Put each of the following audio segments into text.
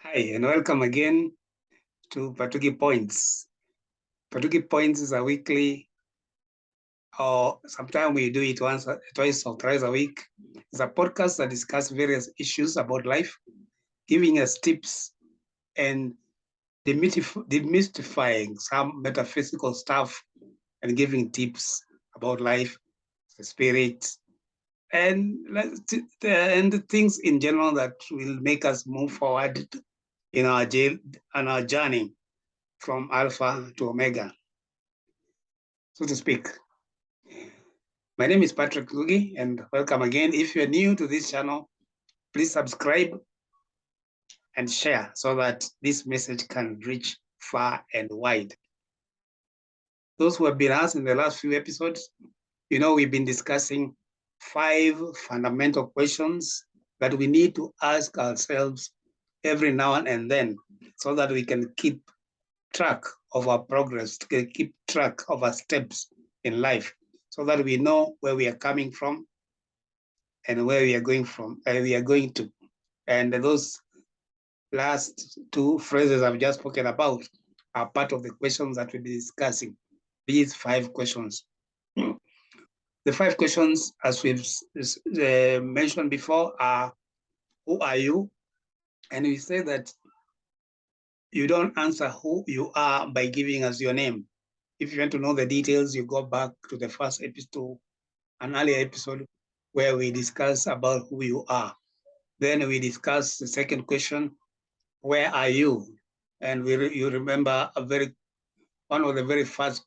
Hi, and welcome again to Patugi Points. Patugi Points is a weekly, or sometimes we do it once, twice, or thrice a week. It's a podcast that discusses various issues about life, giving us tips and demystifying some metaphysical stuff and giving tips about life, the spirit, and the things in general that will make us move forward in our journey from Alpha to Omega, so to speak. My name is Patrick Ngugi, and welcome again. If you're new to this channel, please subscribe and share so that this message can reach far and wide. Those who have been asked in the last few episodes, we've been discussing 5 fundamental questions that we need to ask ourselves every now and then so that we can keep track of our progress, keep track of our steps in life, so that we know where we are coming from and where we are going to. And those last two phrases I've just spoken about are part of the questions that we'll be discussing. These 5 questions. The 5 questions, as we've mentioned before, are: who are you? And we say that you don't answer who you are by giving us your name. If you want to know the details, you go back to the first episode, an earlier episode, where we discuss about who you are. Then we discuss the second question: where are you? And you remember one of the very first,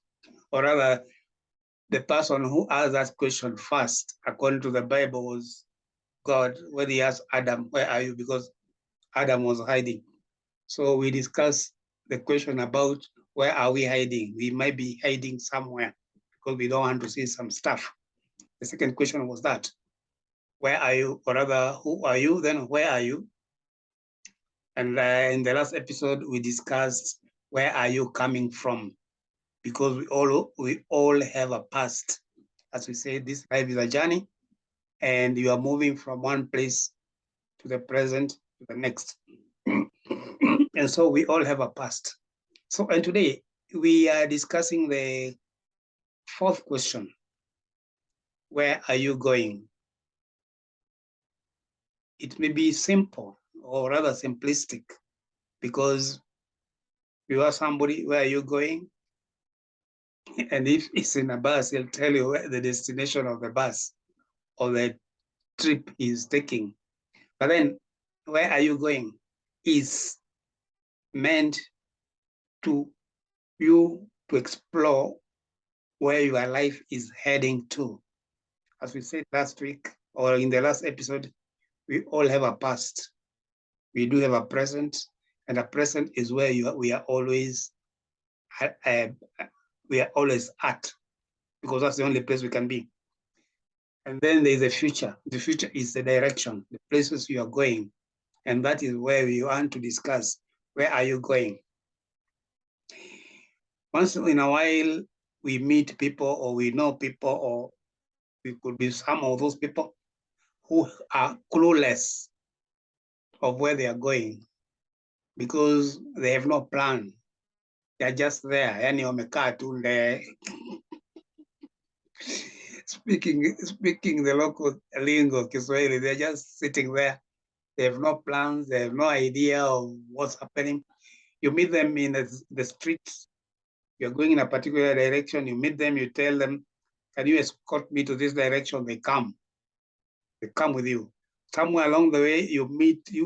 or rather, the person who asked that question first, according to the Bible, was God, when he asked Adam, where are you? Because Adam was hiding. So we discussed the question about where are we hiding? We might be hiding somewhere because we don't want to see some stuff. The second question was that: where are you? Or rather, who are you? Then where are you? And in the last episode, we discussed where are you coming from? Because we all have a past. As we say, this life is a journey, and you are moving from one place to the present to the next. And so we all have a past. So, and today we are discussing the fourth question: where are you going? It may be simple or rather simplistic, because you ask somebody, where are you going? And if it's in a bus, he'll tell you where the destination of the bus or the trip he's taking. But then, where are you going is meant to you to explore where your life is heading to. As we said last week or in the last episode, we all have a past. We do have a present, and a present is where we are always at, because that's the only place we can be. And then there's a future. The future is the direction, the places you are going. And that is where we want to discuss, where are you going? Once in a while, we meet people or we know people, or we could be some of those people who are clueless of where they are going because they have no plan. They're just there. Yani wamekaa tu speaking the local lingo, Kiswahili. They're just sitting there. They have no plans. They have no idea of what's happening. You meet them in the streets. You're going in a particular direction. You meet them. You tell them, can you escort me to this direction? They come. They come with you. Somewhere along the way, you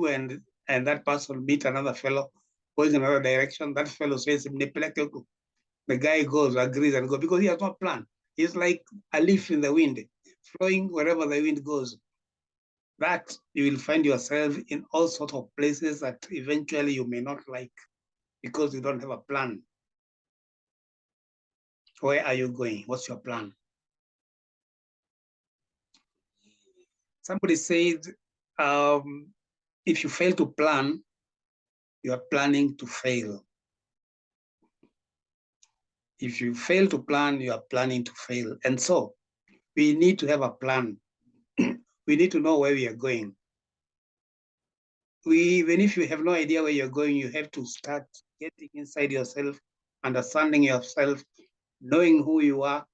and that person meet another fellow going in another direction. That fellow says, the guy goes, agrees, and goes because he has no plan. He's like a leaf in the wind, flowing wherever the wind goes. That you will find yourself in all sorts of places that eventually you may not like because you don't have a plan. Where are you going? What's your plan? Somebody said, if you fail to plan, you are planning to fail. If you fail to plan, you are planning to fail. And so we need to have a plan. We need to know where we are going. even if you have no idea where you're going, you have to start getting inside yourself, understanding yourself, knowing who you are.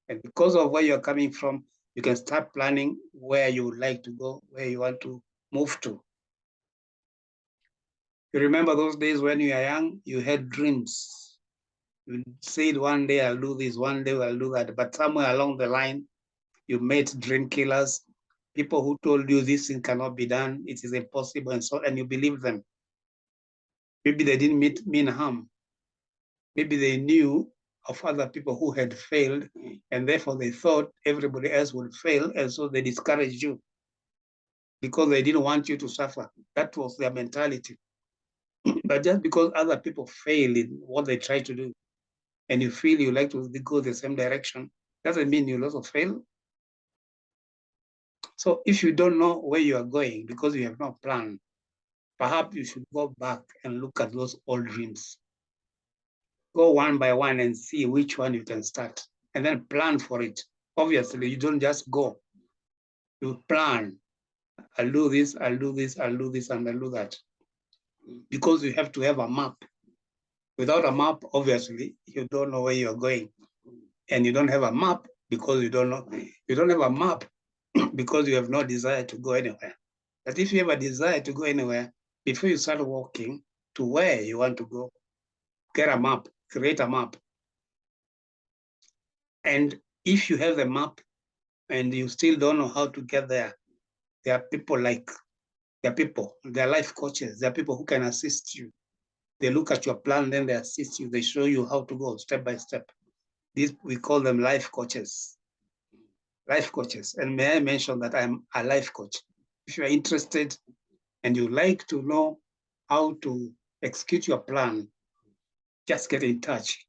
And because of where you're coming from, you can start planning where you would like to go, where you want to move to. You remember those days when you were young, you had dreams. You said one day I'll do this, one day I'll do that. But somewhere along the line, you met dream killers, people who told you this thing cannot be done, it is impossible, and you believe them. Maybe they didn't mean harm. Maybe they knew of other people who had failed, and therefore they thought everybody else would fail, and so they discouraged you because they didn't want you to suffer. That was their mentality. But just because other people fail in what they try to do, and you feel you like to go the same direction, doesn't mean you also fail. So if you don't know where you are going because you have no plan, perhaps you should go back and look at those old dreams. Go one by one and see which one you can start, and then plan for it. Obviously, you don't just go. You plan. I'll do this, I'll do this, I'll do this, and I'll do that. Because you have to have a map. Without a map, obviously, you don't know where you're going. And you don't have a map because you don't know. You don't have a map because you have no desire to go anywhere. But if you have a desire to go anywhere, before you start walking to where you want to go, get a map, create a map. And if you have the map and you still don't know how to get there, there are people they're life coaches, there are people who can assist you. They look at your plan, then they assist you, they show you how to go step by step. We call them life coaches. Life coaches. And may I mention that I'm a life coach. If you're interested and you like to know how to execute your plan, just get in touch.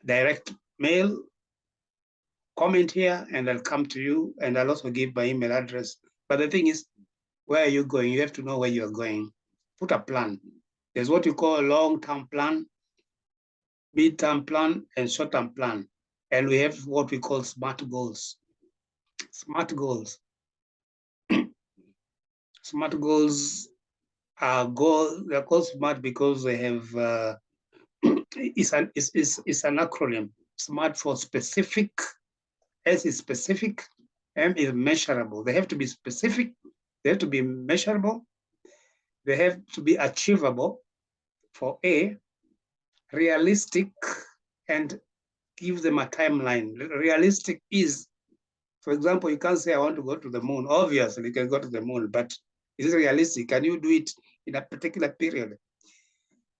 Direct mail, comment here, and I'll come to you, and I'll also give my email address. But the thing is, where are you going? You have to know where you're going. Put a plan. There's what you call a long-term plan, mid-term plan, and short-term plan. And we have what we call SMART goals. SMART goals. SMART goals are they're called SMART because they have, it's an acronym. SMART for specific, S is specific, M is measurable. They have to be specific, they have to be measurable, they have to be achievable for A, realistic, and give them a timeline. Realistic is, for example, you can't say I want to go to the moon. Obviously, you can go to the moon, but is it realistic? Can you do it in a particular period?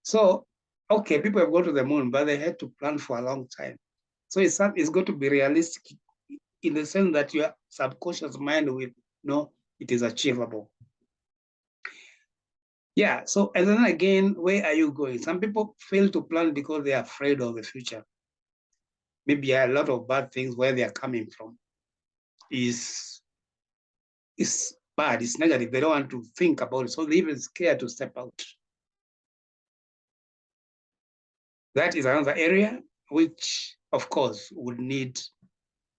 So, okay, people have gone to the moon, but they had to plan for a long time. So it's going to be realistic in the sense that your subconscious mind will know it is achievable. Yeah, so and then again, where are you going? Some people fail to plan because they are afraid of the future. Maybe a lot of bad things where they are coming from is bad, it's negative. They don't want to think about it, so they're even scared to step out. That is another area which, of course, would need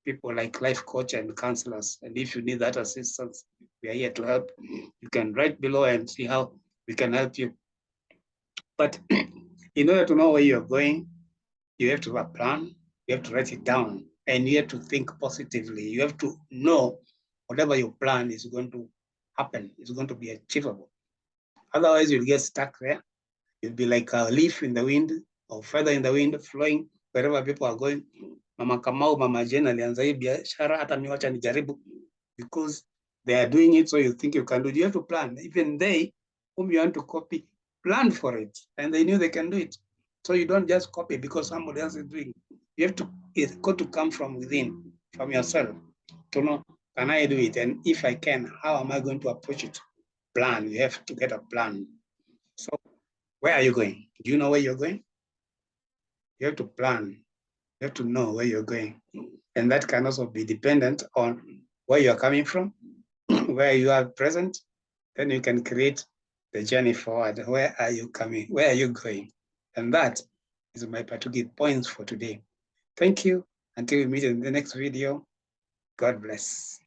people like life coach and counselors. And if you need that assistance, we are here to help. You can write below and see how we can help you. But in order to know where you're going, you have to have a plan, you have to write it down, and you have to think positively. You have to know whatever you plan is going to happen, is going to be achievable. Otherwise, you'll get stuck there. You'll be like a leaf in the wind or feather in the wind, flowing wherever people are going. Mama Kamau, Mama Jen alianza hii biashara, hata mimi wacha nijaribu, because they are doing it, so you think you can do it. You have to plan. Even they, whom you want to copy, plan for it, and they knew they can do it. So you don't just copy because somebody else is doing it. You have to, it's got to come from within, from yourself, to know, can I do it? And if I can, how am I going to approach it? Plan. You have to get a plan. So where are you going? Do you know where you're going? You have to plan. You have to know where you're going. And that can also be dependent on where you're coming from, where you are present. Then you can create the journey forward. Where are you coming? Where are you going? And that is my Patugi points for today. Thank you. Until we meet in the next video, God bless.